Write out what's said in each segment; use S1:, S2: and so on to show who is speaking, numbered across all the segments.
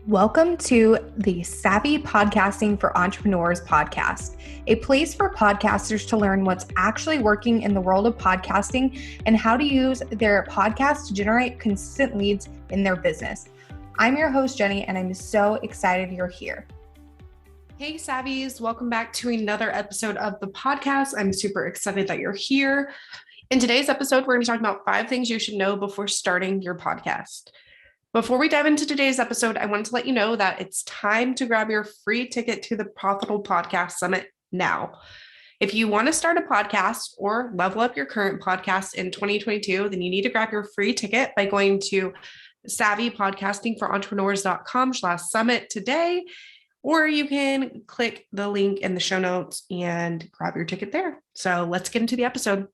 S1: Welcome to the Savvy Podcasting for Entrepreneurs podcast, a place for podcasters to learn what's actually working in the world of podcasting and how to use their podcast to generate consistent leads in their business. I'm your host, Jenny, and I'm so excited you're here.
S2: Hey, Savvies. Welcome back to another episode of the podcast. I'm super excited that you're here. In today's episode, we're going to be talking about 5 things you should know before starting your podcast. Before we dive into today's episode, I wanted to let you know that it's time to grab your free ticket to the Profitable Podcast Summit now. If you want to start a podcast or level up your current podcast in 2022, then you need to grab your free ticket by going to savvypodcastingforentrepreneurs.com/summit today, or you can click the link in the show notes and grab your ticket there. So let's get into the episode.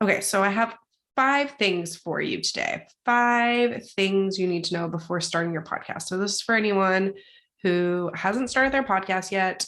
S2: Okay, so I have 5 things for you today. 5 things you need to know before starting your podcast. So this is for anyone who hasn't started their podcast yet,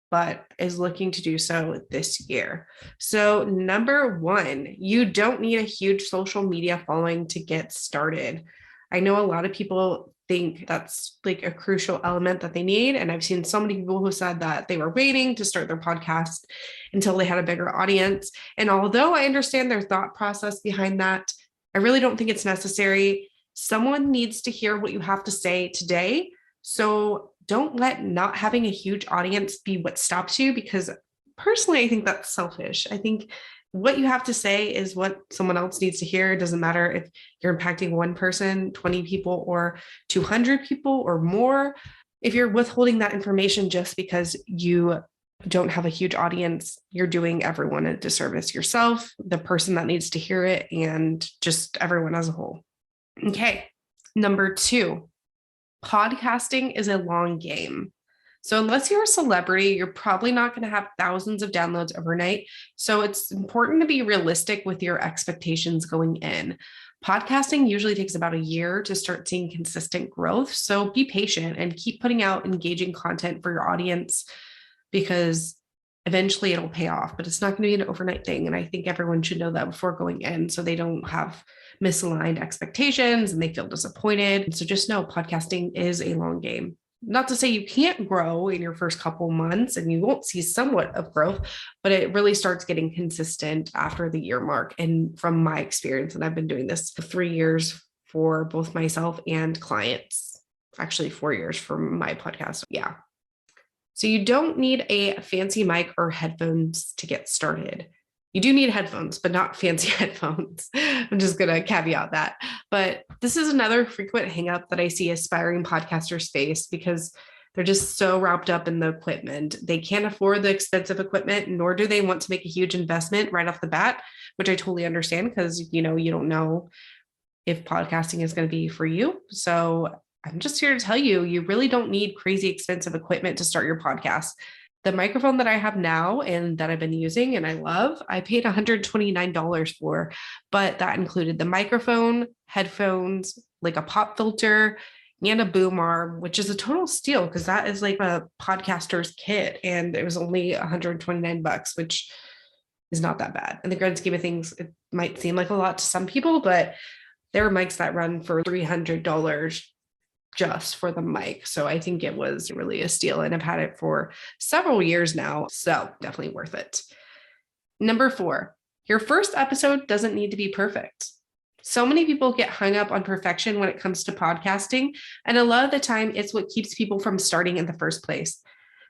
S2: but is looking to do so this year. So number 1, you don't need a huge social media following to get started. I know a lot of people think that's like a crucial element that they need. And I've seen so many people who said that they were waiting to start their podcast until they had a bigger audience. And although I understand their thought process behind that, I really don't think it's necessary. Someone needs to hear what you have to say today. So don't let not having a huge audience be what stops you, because personally, I think that's selfish. I think what you have to say is what someone else needs to hear. It doesn't matter if you're impacting one person, 20 people, or 200 people or more. If you're withholding that information just because you don't have a huge audience, you're doing everyone a disservice, yourself, the person that needs to hear it, and just everyone as a whole. Okay. Number 2, podcasting is a long game. So unless you're a celebrity, you're probably not going to have thousands of downloads overnight. So it's important to be realistic with your expectations going in. Podcasting usually takes about a year to start seeing consistent growth. So be patient and keep putting out engaging content for your audience, because eventually it'll pay off, but it's not going to be an overnight thing. And I think everyone should know that before going in, so they don't have misaligned expectations and they feel disappointed. So just know podcasting is a long game. Not to say you can't grow in your first couple months and you won't see somewhat of growth, but it really starts getting consistent after the year mark. And from my experience, and I've been doing this for 3 years for both myself and clients, actually 4 years for my podcast. Yeah. So you don't need a fancy mic or headphones to get started. You do need headphones, but not fancy headphones. I'm just going to caveat that. But this is another frequent hang-up that I see aspiring podcasters face, because they're just so wrapped up in the equipment. They can't afford the expensive equipment, nor do they want to make a huge investment right off the bat, which I totally understand, because you don't know if podcasting is going to be for you. So I'm just here to tell you, you really don't need crazy expensive equipment to start your podcast. The microphone that I have now and that I've been using and I love, I paid $129 for, but that included the microphone, headphones, like a pop filter, and a boom arm, which is a total steal because that is like a podcaster's kit. And it was only $129, which is not that bad. In the grand scheme of things, it might seem like a lot to some people, but there are mics that run for $300 just for the mic. So I think it was really a steal, and I've had it for several years now. So definitely worth it. Number 4, your first episode doesn't need to be perfect. So many people get hung up on perfection when it comes to podcasting, and a lot of the time it's what keeps people from starting in the first place.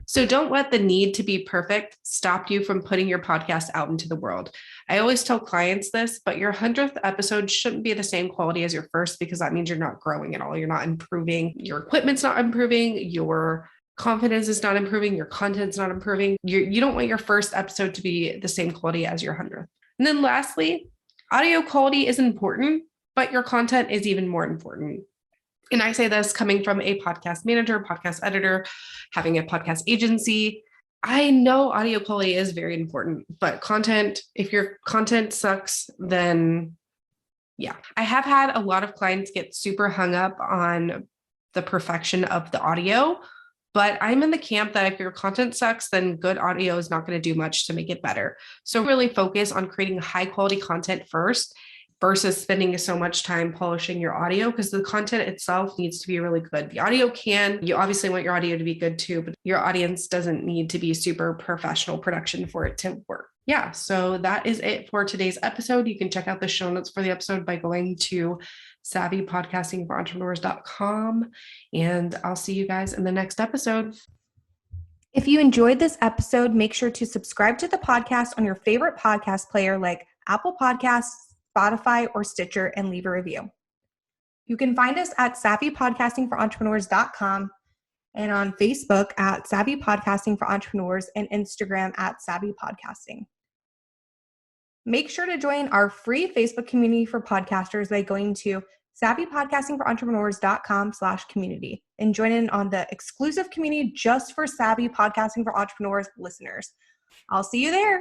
S2: So don't let the need to be perfect stop you from putting your podcast out into the world. I always tell clients this, but your 100th episode shouldn't be the same quality as your first, because that means you're not growing at all. You're not improving. Your equipment's not improving. Your confidence is not improving. Your content's not improving. You don't want your first episode to be the same quality as your 100th. And then lastly, audio quality is important, but your content is even more important. And I say this coming from a podcast manager, podcast editor, having a podcast agency. I know audio quality is very important, but content, if your content sucks, then yeah. I have had a lot of clients get super hung up on the perfection of the audio, but I'm in the camp that if your content sucks, then good audio is not going to do much to make it better. So really focus on creating high quality content first versus spending so much time polishing your audio, because the content itself needs to be really good. The audio you obviously want your audio to be good too, but your audience doesn't need to be super professional production for it to work. Yeah, so that is it for today's episode. You can check out the show notes for the episode by going to savvypodcastingforentrepreneurs.com, and I'll see you guys in the next episode.
S1: If you enjoyed this episode, make sure to subscribe to the podcast on your favorite podcast player like Apple Podcasts, Spotify, or Stitcher, and leave a review. You can find us at savvypodcastingforentrepreneurs.com and on Facebook at Savvy Podcasting for Entrepreneurs and Instagram at Savvy Podcasting. Make sure to join our free Facebook community for podcasters by going to savvypodcastingforentrepreneurs.com/community and join in on the exclusive community just for Savvy Podcasting for Entrepreneurs listeners. I'll see you there.